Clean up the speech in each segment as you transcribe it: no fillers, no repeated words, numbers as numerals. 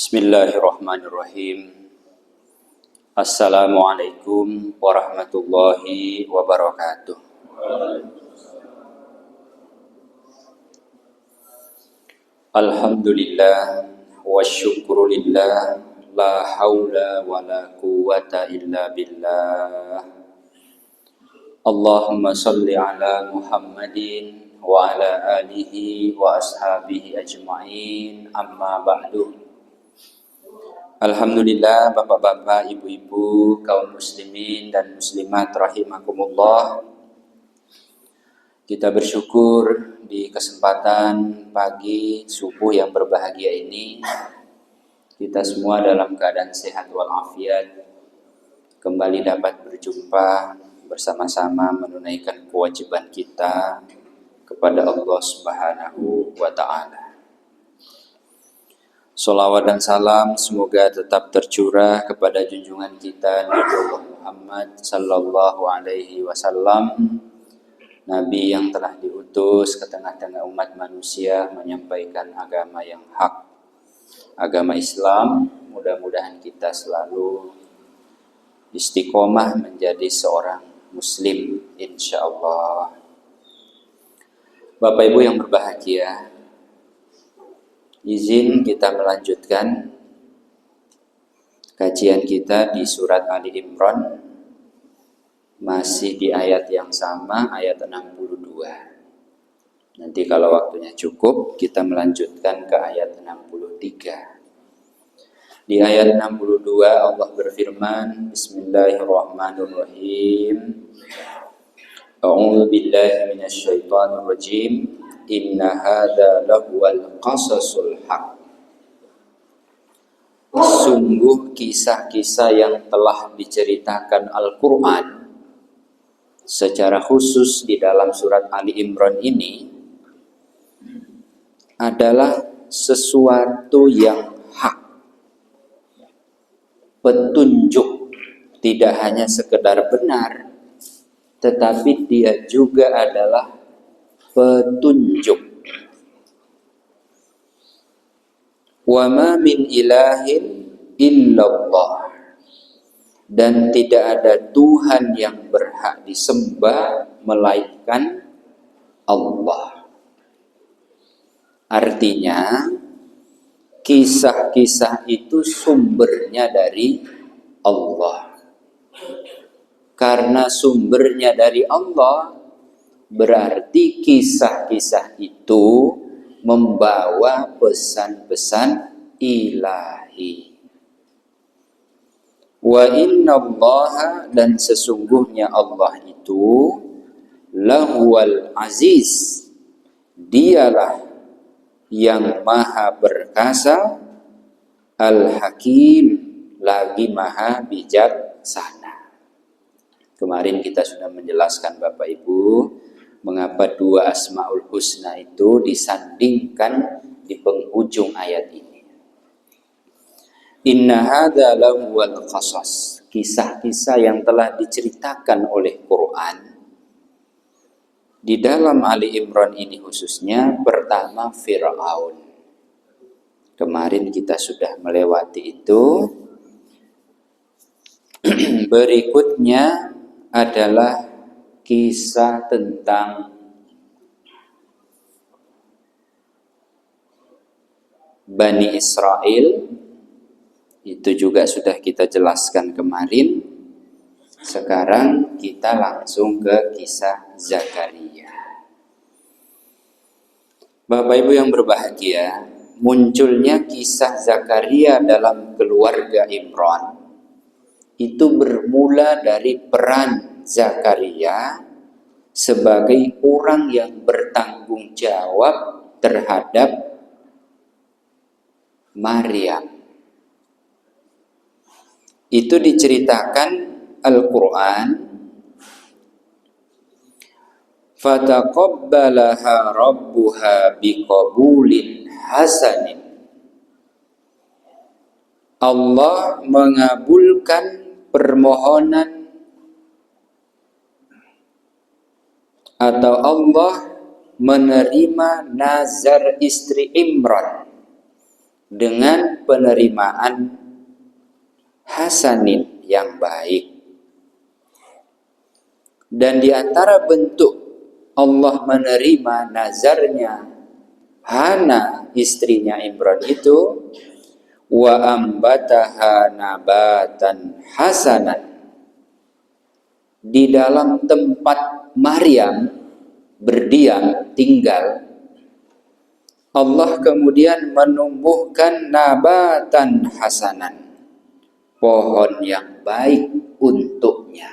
Bismillahirrahmanirrahim. Assalamualaikum warahmatullahi wabarakatuh. Alhamdulillah wa syukrulillah, la haula wa la quwwata illa billah. Allahumma salli ala Muhammadin wa ala alihi wa ashabihi ajma'in, amma ba'du. Alhamdulillah, bapak-bapak, ibu-ibu, kaum muslimin dan muslimat rahimakumullah. Kita bersyukur di kesempatan pagi subuh yang berbahagia ini, kita semua dalam keadaan sehat walafiat, kembali dapat berjumpa bersama-sama menunaikan kewajiban kita kepada Allah Subhanahu wa Ta'ala. Sholawat dan salam semoga tetap tercurah kepada junjungan kita Nabi Muhammad sallallahu alaihi wasallam, Nabi yang telah diutus ke tengah-tengah umat manusia menyampaikan agama yang hak, agama Islam. Mudah-mudahan kita selalu istiqomah menjadi seorang muslim, insyaallah. Bapak Ibu yang berbahagia, izin kita melanjutkan kajian kita di surat Ali Imran, masih di ayat yang sama, ayat 62. Nanti kalau waktunya cukup, kita melanjutkan ke ayat 63. Di ayat 62 Allah berfirman, Bismillahirrahmanirrahim. A'udzu billahi minasyaitonir rajim. Inna hadza lahuwal qasasul haq. Sungguh kisah-kisah yang telah diceritakan Al-Quran secara khusus di dalam surat Ali Imran ini adalah sesuatu yang hak, petunjuk, tidak hanya sekedar benar, tetapi dia juga adalah petunjuk. Wa ma min ilahin illallah, dan tidak ada Tuhan yang berhak disembah melainkan Allah. Artinya kisah-kisah itu sumbernya dari Allah. Karena sumbernya dari Allah, berarti kisah-kisah itu membawa pesan-pesan ilahi. Wa innallaha, dan sesungguhnya Allah itu lahuwal aziz, dialah yang maha perkasa, al-hakim, lagi maha bijaksana. Kemarin kita sudah menjelaskan Bapak Ibu, mengapa dua Asmaul Husna itu disandingkan di penghujung ayat ini. Inna hadza lahuwal qasas, kisah-kisah yang telah diceritakan oleh Quran di dalam Ali Imran ini khususnya. Pertama Fir'aun, kemarin kita sudah melewati itu. Berikutnya adalah kisah tentang Bani Israel, itu juga sudah kita jelaskan kemarin. Sekarang kita langsung ke kisah Zakaria. Bapak Ibu yang berbahagia, munculnya kisah Zakaria dalam keluarga Imran itu bermula dari peran Zakaria sebagai orang yang bertanggung jawab terhadap Maryam. Itu diceritakan Al-Quran, fataqabbalaha rabbuha biqabulin hasanin. Allah mengabulkan permohonan, atau Allah menerima nazar istri Imran dengan penerimaan hasanin yang baik. Dan di antara bentuk Allah menerima nazarnya Hana, istrinya Imran itu, wa ambataha nabatan hasanan, di dalam tempat Maryam berdiam tinggal, Allah kemudian menumbuhkan nabatan hasanan, pohon yang baik untuknya.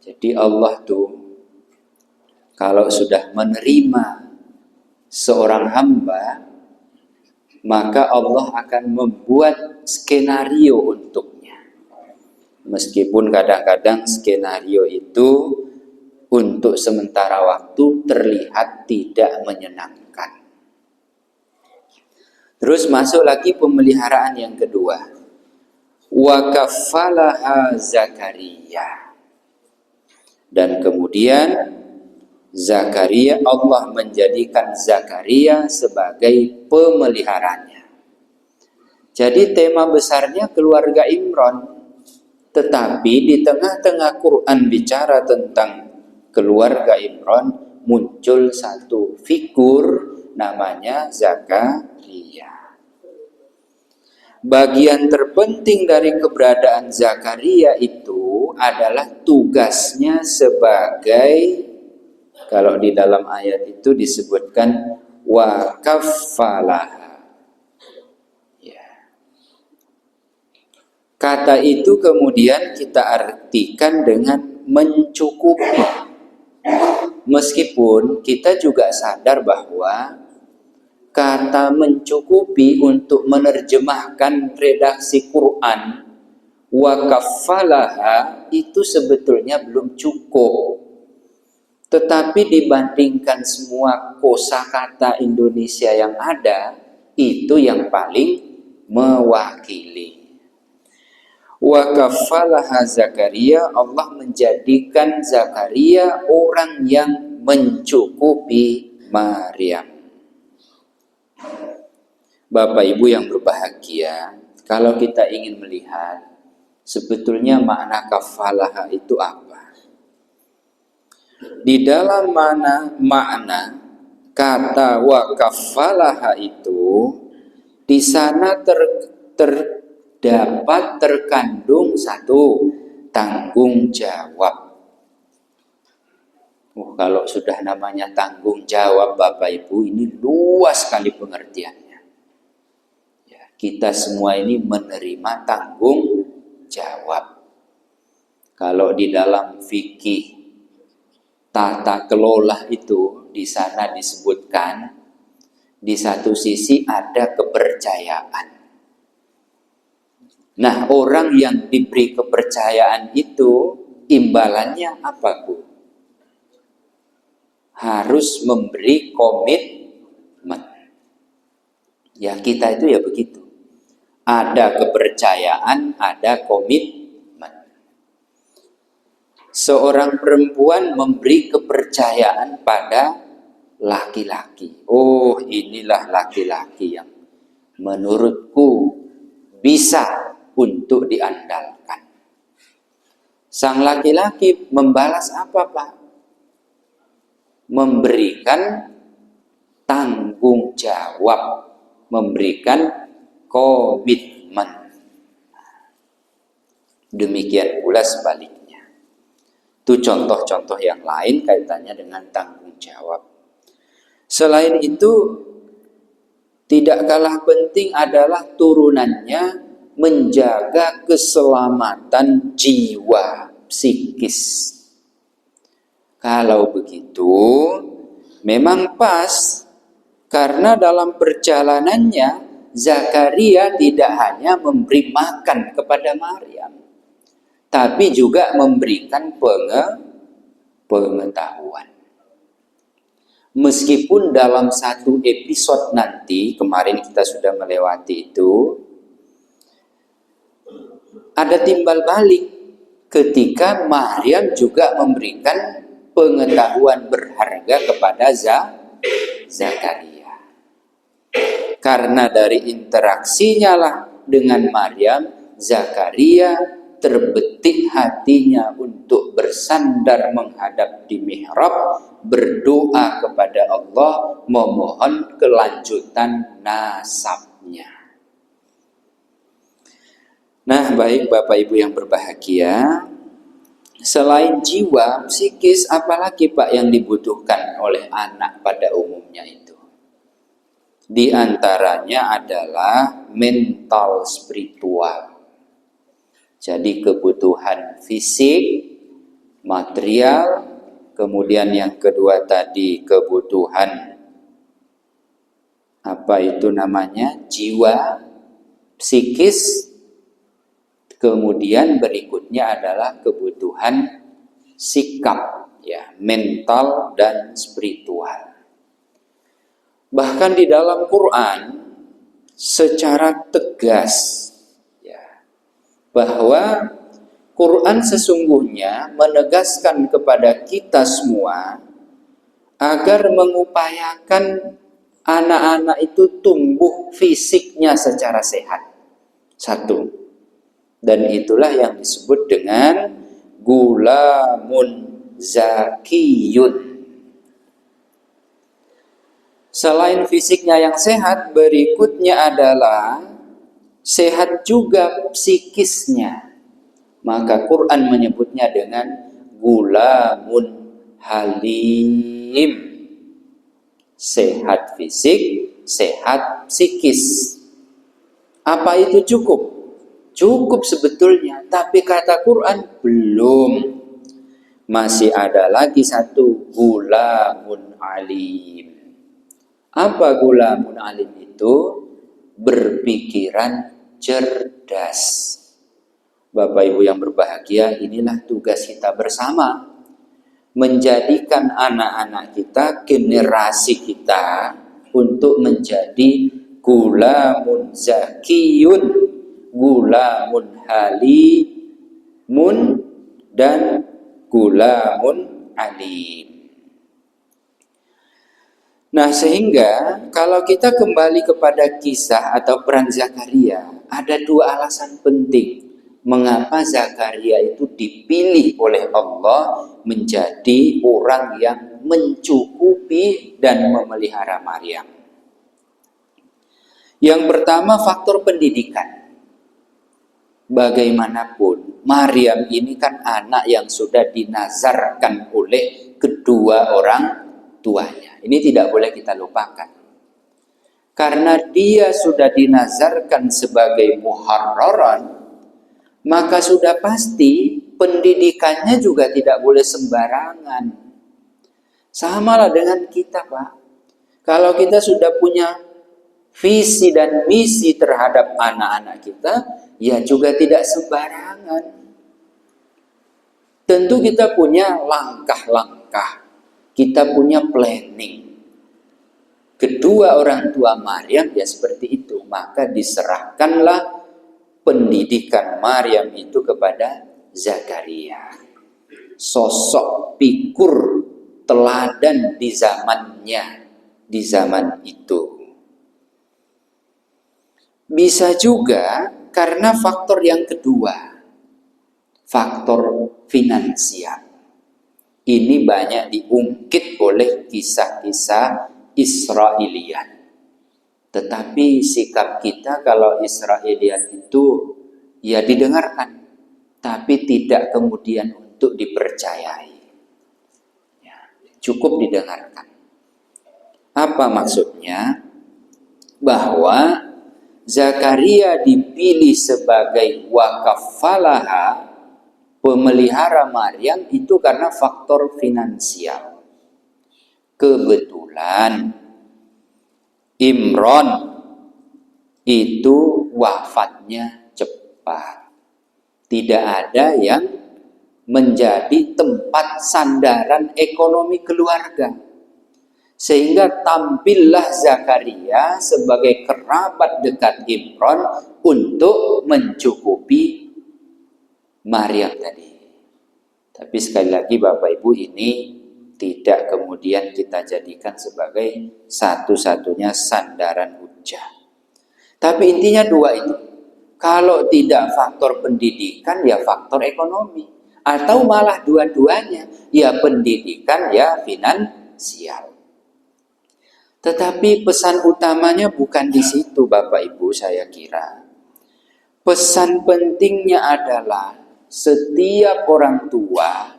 Jadi Allah tuh kalau sudah menerima seorang hamba, maka Allah akan membuat skenario untuknya. Meskipun kadang-kadang skenario itu untuk sementara waktu terlihat tidak menyenangkan. Terus masuk lagi pemeliharaan yang kedua. Wa kaffalaha Zakaria. Dan kemudian Zakaria, Allah menjadikan Zakaria sebagai pemeliharanya. Jadi tema besarnya keluarga Imran. Tetapi di tengah-tengah Quran bicara tentang keluarga Imran, muncul satu figur namanya Zakaria. Bagian terpenting dari keberadaan Zakaria itu adalah tugasnya sebagai, kalau di dalam ayat itu disebutkan wa kaffalaha. Ya. Kata itu kemudian kita artikan dengan mencukupi. Meskipun kita juga sadar bahwa kata mencukupi untuk menerjemahkan redaksi Quran wa kaffalaha itu sebetulnya belum cukup. Tetapi dibandingkan semua kosakata Indonesia yang ada, itu yang paling mewakili. Wa kaffalaha Zakaria, Allah menjadikan Zakaria orang yang mencukupi Maryam. Bapak Ibu yang berbahagia, kalau kita ingin melihat sebetulnya makna kaffalaha itu apa? Di dalam makna kata wa kaffalaha itu, di sana terdapat terkandung satu tanggung jawab. Kalau sudah namanya tanggung jawab Bapak Ibu, ini luas sekali pengertiannya. Ya, kita semua ini menerima tanggung jawab. Kalau di dalam fikih tata kelola itu, di sana disebutkan, di satu sisi ada kepercayaan. Nah, orang yang diberi kepercayaan itu imbalannya apa, Bu? Harus memberi komitmen. Ya, kita itu ya begitu. Ada kepercayaan, ada komitmen. Seorang perempuan memberi kepercayaan pada laki-laki. Oh, inilah laki-laki yang menurutku bisa untuk diandalkan. Sang laki-laki membalas apa, Pak? Memberikan tanggung jawab, memberikan komitmen. Demikian pula sebaliknya. Itu contoh-contoh yang lain kaitannya dengan tanggung jawab. Selain itu, tidak kalah penting adalah turunannya menjaga keselamatan jiwa psikis. Kalau begitu, memang pas, karena dalam perjalanannya Zakaria tidak hanya memberi makan kepada Maryam, tapi juga memberikan pengetahuan. Meskipun dalam satu episode nanti, kemarin kita sudah melewati itu, ada timbal balik ketika Maryam juga memberikan pengetahuan berharga kepada Zakaria. Karena dari interaksinya lah dengan Maryam, Zakaria terbetik hatinya untuk bersandar menghadap di mihrab, berdoa kepada Allah, memohon kelanjutan nasabnya. Nah, baik Bapak Ibu yang berbahagia, selain jiwa, psikis, apalagi Pak yang dibutuhkan oleh anak pada umumnya itu? Di antaranya adalah mental spiritual. Jadi kebutuhan fisik, material, kemudian yang kedua tadi kebutuhan jiwa, psikis, kemudian berikutnya adalah kebutuhan sikap, ya, mental dan spiritual. Bahkan di dalam Quran secara tegas, ya, bahwa Quran sesungguhnya menegaskan kepada kita semua agar mengupayakan anak-anak itu tumbuh fisiknya secara sehat. Satu. Dan itulah yang disebut dengan gulamun zakiyun. Selain fisiknya yang sehat, berikutnya adalah sehat juga psikisnya. Maka Quran menyebutnya dengan gulamun halim. Sehat fisik, sehat psikis. Apa itu cukup? Cukup sebetulnya, tapi kata Quran belum. Masih ada lagi satu, gulamun alim. Apa gulamun alim itu? Berpikiran cerdas. Bapak Ibu yang berbahagia, inilah tugas kita bersama. Menjadikan anak-anak kita, generasi kita, untuk menjadi gulamun zakiyun, gulamun halimun, dan gulamun alim. Nah, sehingga kalau kita kembali kepada kisah atau peran Zakaria, ada dua alasan penting mengapa Zakaria itu dipilih oleh Allah menjadi orang yang mencukupi dan memelihara Maryam. Yang pertama, faktor pendidikan. Bagaimanapun, Maryam ini kan anak yang sudah dinazarkan oleh kedua orang tuanya. Ini tidak boleh kita lupakan. Karena dia sudah dinazarkan sebagai muharraran, maka sudah pasti pendidikannya juga tidak boleh sembarangan. Samalah dengan kita, Pak. Kalau kita sudah punya visi dan misi terhadap anak-anak kita, ya juga tidak sembarangan. Tentu kita punya langkah-langkah. Kita punya planning. Kedua orang tua Maryam ya seperti itu. Maka diserahkanlah pendidikan Maryam itu kepada Zakaria. Sosok figur teladan di zamannya, di zaman itu. Bisa juga karena faktor yang kedua, faktor finansial. Ini banyak diungkit oleh kisah-kisah Israiliyat. Tetapi sikap kita kalau Israiliyat itu ya didengarkan, tapi tidak kemudian untuk dipercayai. Ya, cukup didengarkan. Apa maksudnya? Bahwa Zakaria dipilih sebagai wakafalaha, pemelihara Maryam, itu karena faktor finansial. Kebetulan Imron itu wafatnya cepat. Tidak ada yang menjadi tempat sandaran ekonomi keluarga. Sehingga tampillah Zakaria sebagai kerabat dekat Imron untuk mencukupi Maryam tadi. Tapi sekali lagi Bapak Ibu, ini tidak kemudian kita jadikan sebagai satu-satunya sandaran hujjah. Tapi intinya dua itu. Kalau tidak faktor pendidikan, ya faktor ekonomi. Atau malah dua-duanya, ya pendidikan, ya finansial. Tetapi pesan utamanya bukan di situ, Bapak Ibu, saya kira. Pesan pentingnya adalah setiap orang tua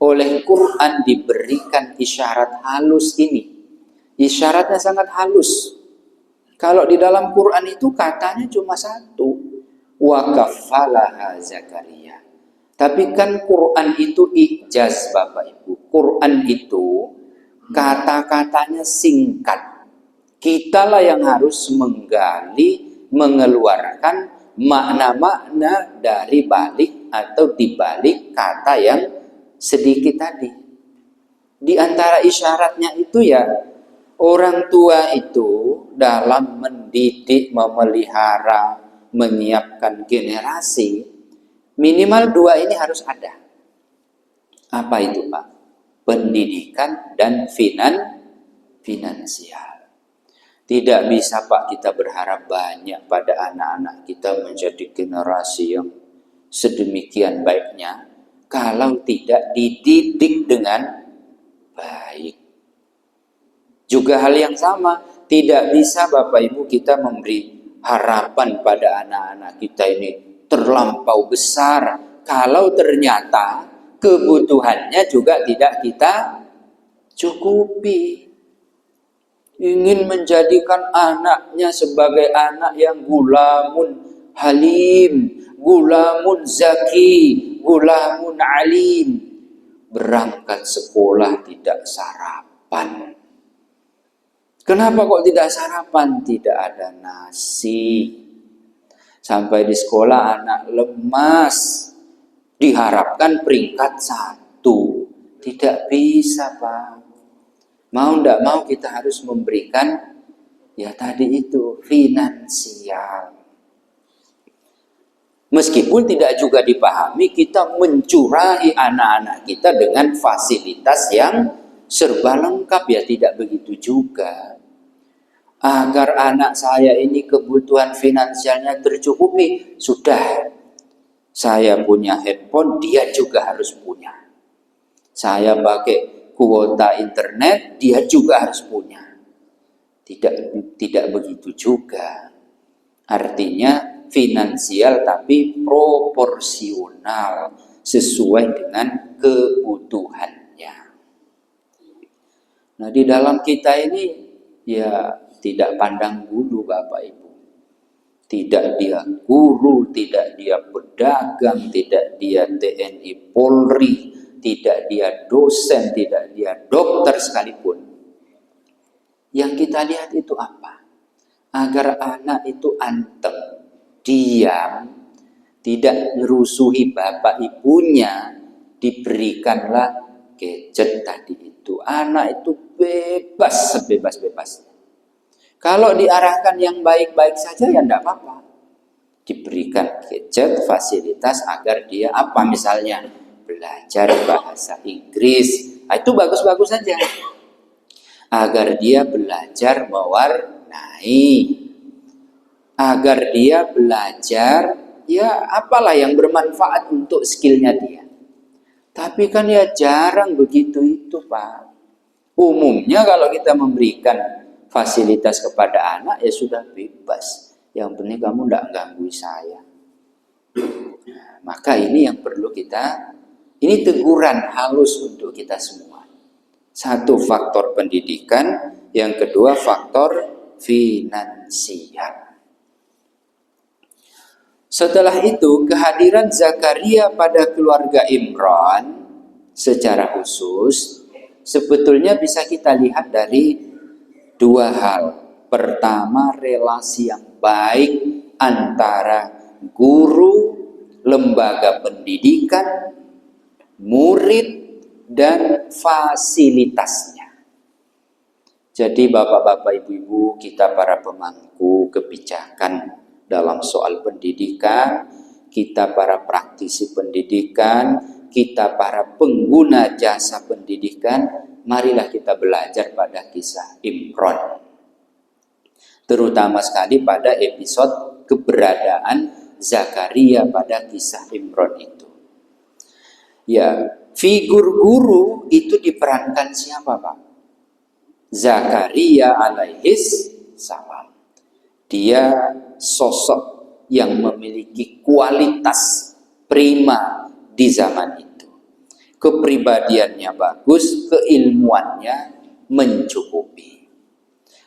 oleh Quran diberikan isyarat halus ini. Isyaratnya sangat halus. Kalau di dalam Quran itu katanya cuma satu, wa kafalaha Zakaria. Tapi kan Quran itu ijaz, Bapak Ibu. Quran itu kata-katanya singkat. Kitalah yang harus menggali, mengeluarkan makna-makna dari balik atau dibalik kata yang sedikit tadi. Di antara isyaratnya itu ya, orang tua itu dalam mendidik, memelihara, menyiapkan generasi, minimal dua ini harus ada. Apa itu, Pak? Pendidikan dan finansial. Tidak bisa, Pak, kita berharap banyak pada anak-anak kita menjadi generasi yang sedemikian baiknya kalau tidak dididik dengan baik. Juga hal yang sama, tidak bisa Bapak Ibu kita memberi harapan pada anak-anak kita ini terlampau besar kalau ternyata kebutuhannya juga tidak kita cukupi. Ingin menjadikan anaknya sebagai anak yang gulamun halim, gulamun zaki, gulamun alim. Berangkat sekolah tidak sarapan. Kenapa kok tidak sarapan? Tidak ada nasi. Sampai di sekolah anak lemas. Diharapkan peringkat 1. Tidak bisa, Pak. Mau tidak mau kita harus memberikan ya tadi itu finansial. Meskipun tidak juga dipahami kita mencurahi anak-anak kita dengan fasilitas yang serba lengkap, ya tidak begitu juga. Agar anak saya ini kebutuhan finansialnya tercukupi, sudah saya punya handphone, dia juga harus punya. Saya pakai kuota internet, dia juga harus punya. Tidak begitu juga. Artinya finansial tapi proporsional sesuai dengan kebutuhannya. Nah, di dalam kita ini ya tidak pandang bulu, Bapak Ibu. Tidak dia guru, tidak dia pedagang, tidak dia TNI Polri, tidak dia dosen, tidak dia dokter sekalipun. Yang kita lihat itu apa? Agar anak itu anteng, diam, tidak merusuhi bapak ibunya, diberikanlah gadget tadi itu. Anak itu bebas sebebas-bebasnya. Kalau diarahkan yang baik-baik saja ya tidak apa-apa. Diberikan gadget, fasilitas agar dia apa misalnya? Belajar bahasa Inggris, itu bagus-bagus saja. Agar dia belajar mewarnai, agar dia belajar ya apalah yang bermanfaat untuk skillnya dia. Tapi kan ya jarang begitu itu, Pak. Umumnya kalau kita memberikan fasilitas kepada anak ya sudah bebas. Yang penting kamu tidak ganggu saya. Nah, maka ini yang perlu kita, ini teguran halus untuk kita semua. Satu, faktor pendidikan. Yang kedua, faktor finansial. Setelah itu, kehadiran Zakaria pada keluarga Imran secara khusus sebetulnya bisa kita lihat dari dua hal. Pertama, relasi yang baik antara guru, lembaga pendidikan, murid, dan fasilitasnya. Jadi bapak-bapak, ibu-ibu, kita para pemangku kebijakan dalam soal pendidikan, kita para praktisi pendidikan, kita para pengguna jasa pendidikan, marilah kita belajar pada kisah Imran. terutama sekali pada episode keberadaan Zakaria pada kisah Imran itu. Ya, figur guru itu diperankan siapa, Pak? Zakaria alaihis salam. Dia sosok yang memiliki kualitas prima di zaman itu. Kepribadiannya bagus, keilmuannya mencukupi.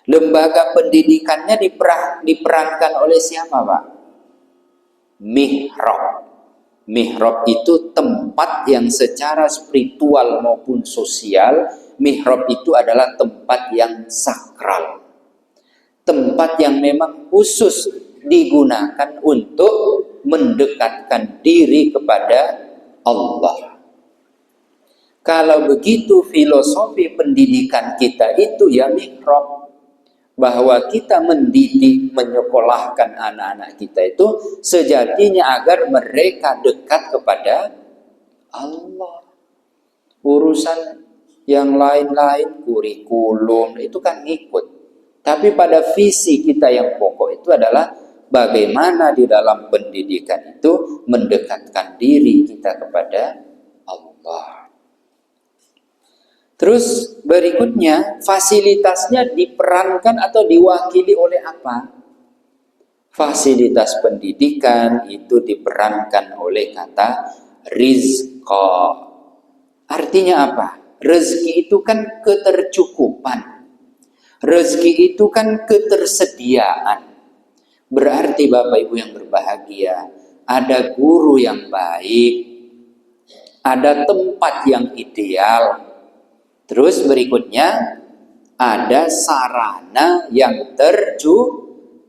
Lembaga pendidikannya diperankan oleh siapa, Pak? Mihrab. Mihrab itu tempat yang secara spiritual maupun sosial, mihrab itu adalah tempat yang sakral. Tempat yang memang khusus digunakan untuk mendekatkan diri kepada Allah. Kalau begitu filosofi pendidikan kita itu ya mihrab, bahwa kita mendidik, menyekolahkan anak-anak kita itu sejatinya agar mereka dekat kepada Allah. Urusan yang lain-lain, kurikulum, itu kan ngikut. Tapi pada visi kita yang pokok itu adalah bagaimana di dalam pendidikan itu mendekatkan diri kita kepada Allah. Terus berikutnya, fasilitasnya diperankan atau diwakili oleh apa? Fasilitas pendidikan itu diperankan oleh kata rizqa. Artinya apa? Rezeki itu kan ketercukupan. Rezeki itu kan ketersediaan. Berarti Bapak Ibu yang berbahagia, ada guru yang baik, ada tempat yang ideal. Terus berikutnya ada sarana yang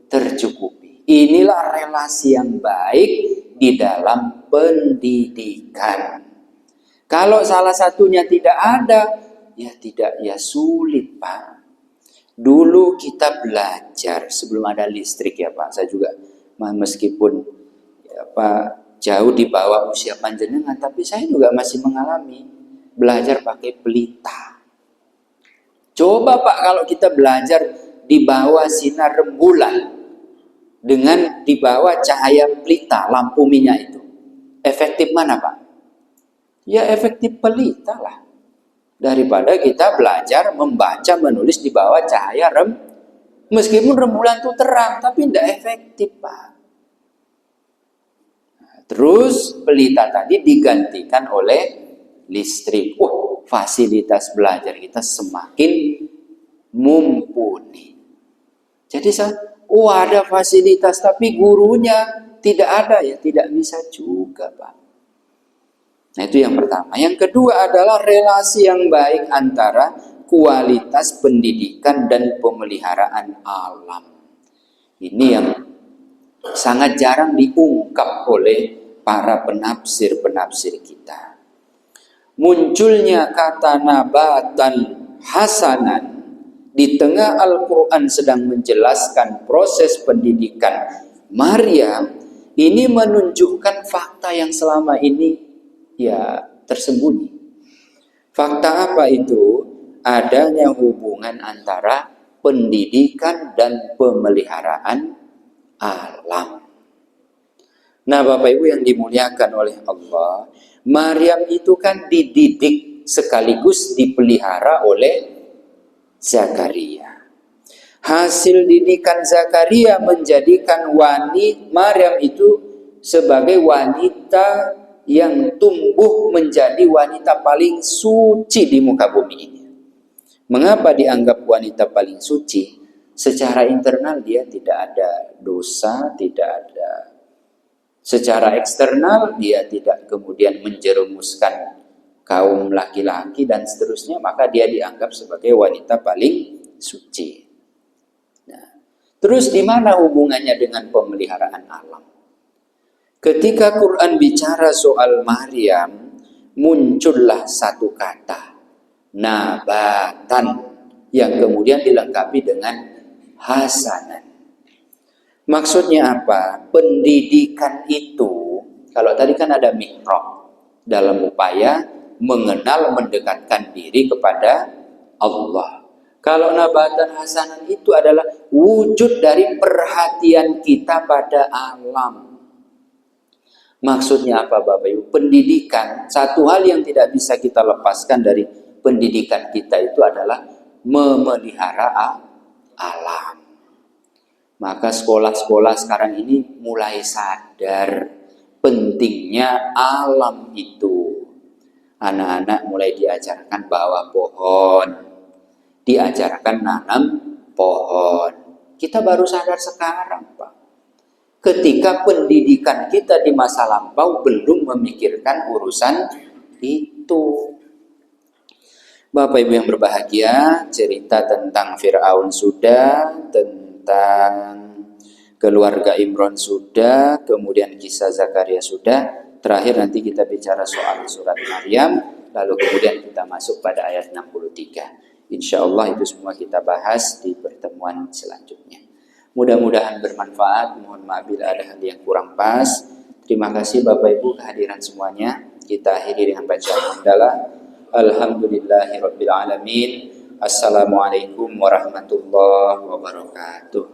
tercukupi. Inilah relasi yang baik di dalam pendidikan. Kalau salah satunya tidak ada, ya sulit, Pak. Dulu kita belajar sebelum ada listrik ya Pak. Saya juga meskipun ya, Pak, jauh di bawah usia panjenengan, tapi saya juga masih mengalami belajar pakai pelita. Coba Pak kalau kita belajar di bawah sinar rembulan dengan di bawah cahaya pelita, lampu minyak itu. Efektif mana Pak? Ya efektif pelita lah. Daripada kita belajar membaca, menulis di bawah cahaya meskipun rembulan itu terang, tapi tidak efektif Pak. Terus pelita tadi digantikan oleh listrik. Fasilitas belajar kita semakin mumpuni. Jadi ada fasilitas tapi gurunya tidak ada, ya tidak bisa juga Pak. Nah itu yang pertama. Yang kedua adalah relasi yang baik antara kualitas pendidikan dan pemeliharaan alam. Ini yang sangat jarang diungkap oleh para penafsir-penafsir kita. Munculnya kata nabatan hasanan di tengah Al-Quran sedang menjelaskan proses pendidikan Maryam, ini menunjukkan fakta yang selama ini ya tersembunyi. Fakta apa itu? Adanya hubungan antara pendidikan dan pemeliharaan alam. Nah Bapak Ibu yang dimuliakan oleh Allah, Maryam itu kan dididik sekaligus dipelihara oleh Zakaria. Hasil didikan Zakaria menjadikan Maryam itu sebagai wanita yang tumbuh menjadi wanita paling suci di muka bumi ini. Mengapa dianggap wanita paling suci? Secara internal dia tidak ada dosa, tidak ada. Secara eksternal dia tidak kemudian menjerumuskan kaum laki-laki dan seterusnya, maka dia dianggap sebagai wanita paling suci. Nah, terus di mana hubungannya dengan pemeliharaan alam? Ketika Quran bicara soal Maryam, muncullah satu kata, nabatan, yang kemudian dilengkapi dengan hasanan. Maksudnya apa? Pendidikan itu, kalau tadi kan ada mihrab, dalam upaya mengenal, mendekatkan diri kepada Allah. Kalau nabatan hasanan itu adalah wujud dari perhatian kita pada alam. Maksudnya apa Bapak Ibu? Pendidikan, satu hal yang tidak bisa kita lepaskan dari pendidikan kita itu adalah memelihara alam. Maka sekolah-sekolah sekarang ini mulai sadar pentingnya alam itu. Anak-anak mulai diajarkan bawah pohon, diajarkan nanam pohon. Kita baru sadar sekarang, Pak. Ketika pendidikan kita di masa lampau belum memikirkan urusan itu. Bapak Ibu yang berbahagia, cerita tentang Fir'aun sudah, tentang keluarga Imran sudah, kemudian kisah Zakaria sudah. Terakhir nanti kita bicara soal surat Maryam, lalu kemudian kita masuk pada ayat 63. Insya Allah itu semua kita bahas di pertemuan selanjutnya. Mudah-mudahan bermanfaat. Mohon maaf bila ada hal yang kurang pas. Terima kasih Bapak Ibu kehadiran semuanya. Kita akhiri dengan bacaan hamdalah. Alhamdulillahirabbil alamin. Assalamualaikum warahmatullahi wabarakatuh.